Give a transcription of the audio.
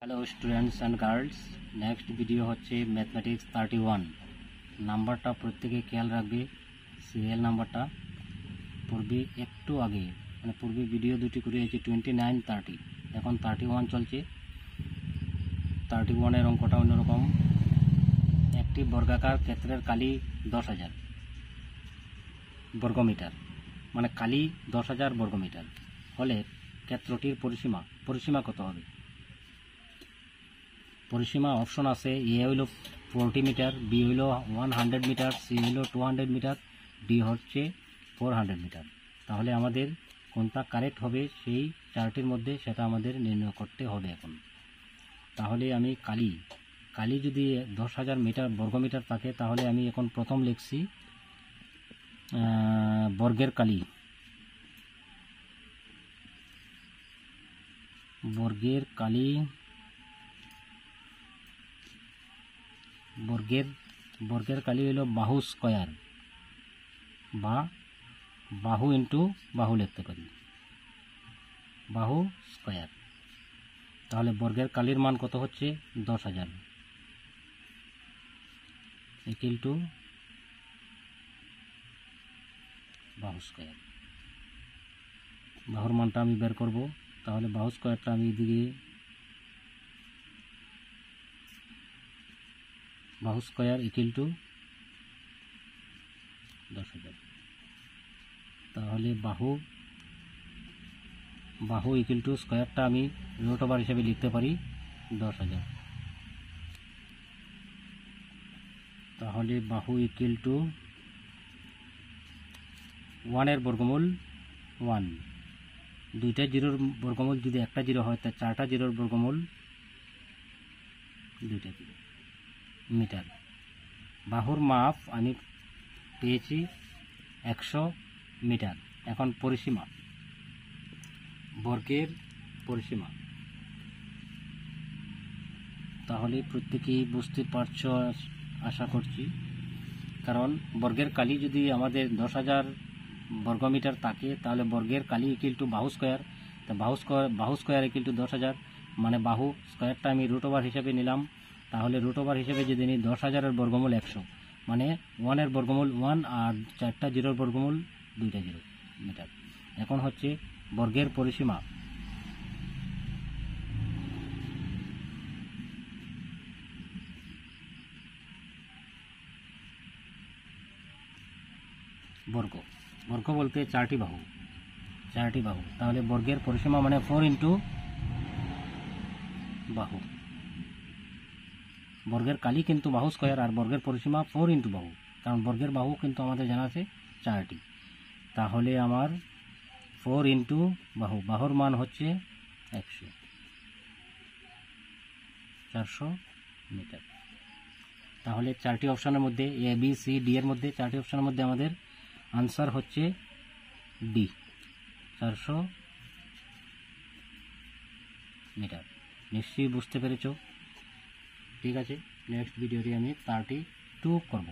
Hello students and girls, next video হচ্ছে mathematics 31। নাম্বারটা প্রত্যেকে খেয়াল রাখবে। সিরিয়াল নাম্বারটা পূর্বে একটু আগে মানে পূর্বে ভিডিও দুটি করে হয়েছে 29, 30, এখন 31 চলছে। 31-এর অঙ্কটা অন্যরকম। একটি বর্গাকার ক্ষেত্রের কালি 10,000 বর্গমিটার, মানে কালি 10,000 বর্গমিটার হলে ক্ষেত্রটির পরিসীমা কত হবে? পরিসীমা অপশন আছে, এ হইল 40 মিটার, বি হইল 100 মিটার, সি হইল 200 মিটার, ডি হচ্ছে 400 মিটার। তাহলে আমাদের কোনটা কারেক্ট হবে সেই চারটির মধ্যে সেটা আমাদের নির্ণয় করতে হবে এখন। তাহলে আমি কালি যদি 10,000 মিটার বর্গমিটার থাকে, তাহলে আমি এখন প্রথম লিখছি বর্গের কালি। বর্গের কালি হলো বাহু স্কয়ার, বা বাহু ইন্টু বাহু লিখতে পারি, বাহু স্কয়ার। তাহলে বর্গের কালির মান কত হচ্ছে? 10,000 ইকুয়াল টু বাহু স্কয়ার। বাহুর মানটা আমি বের করব। তাহলে বাহু স্কয়ারটা আমি এদিকে বাহু স্কয়ার ইকুয়াল টু 10,000। তাহলে বাহু ইকুয়াল টু স্কয়ারটা আমি রুট ওভার হিসেবে লিখতে পারি 10,000। তাহলে বাহু ইকুয়াল টু 1-এর বর্গমূল 1, দুইটা জিরোর বর্গমূল যদি একটা জিরো হয়, তা 4টা জিরোর বর্গমূল 2টা জিরো মিটার। বাহুর মাপ আমি পেয়েছি 100 মিটার। এখন পরিসীমা, বর্গের পরিসীমা। তাহলে প্রত্যেকেই বুঝতে পারছ আশা করছি, কারণ বর্গের কালি যদি আমাদের 10,000 বর্গমিটার থাকে, তাহলে বর্গের কালি ইকুয়াল টু বাহু স্কয়ার। তা বাহু স্কয়ার ইকুয়াল টু 10,000, মানে বাহু স্কয়ারটা আমি রুট ওভার হিসেবে নিলাম। তাহলে রুট ওভার হিসেবে যদি নিই 10,000-এর বর্গমূল 100, মানে 1-এর বর্গমূল 1 আর 4টা জিরোর বর্গমূল 2টা জিরো মিটার। এখন হচ্ছে বর্গের পরিসীমা। বর্গ বলতে 4টি বাহু। তাহলে বর্গের পরিসীমা মানে 4 ইন্টু বাহু। বর্গের কালি কিন্তু বাহু স্কয়ার, আর বর্গের পরিসীমা 4 ইন্টু বাহু, কারণ বর্গের বাহু কিন্তু আমাদের জানা আছে 4টি। তাহলে আমার 4 ইন্টু বাহুর মান হচ্ছে 400 মিটার। তাহলে 4টি অপশনের মধ্যে এ বি সি ডি এর মধ্যে 4টি অপশনের মধ্যে আমাদের আনসার হচ্ছে ডি, 400 মিটার। নিশ্চয়ই বুঝতে পেরেছ। ঠিক আছে, নেক্সট ভিডিওটি আমি 32 করব।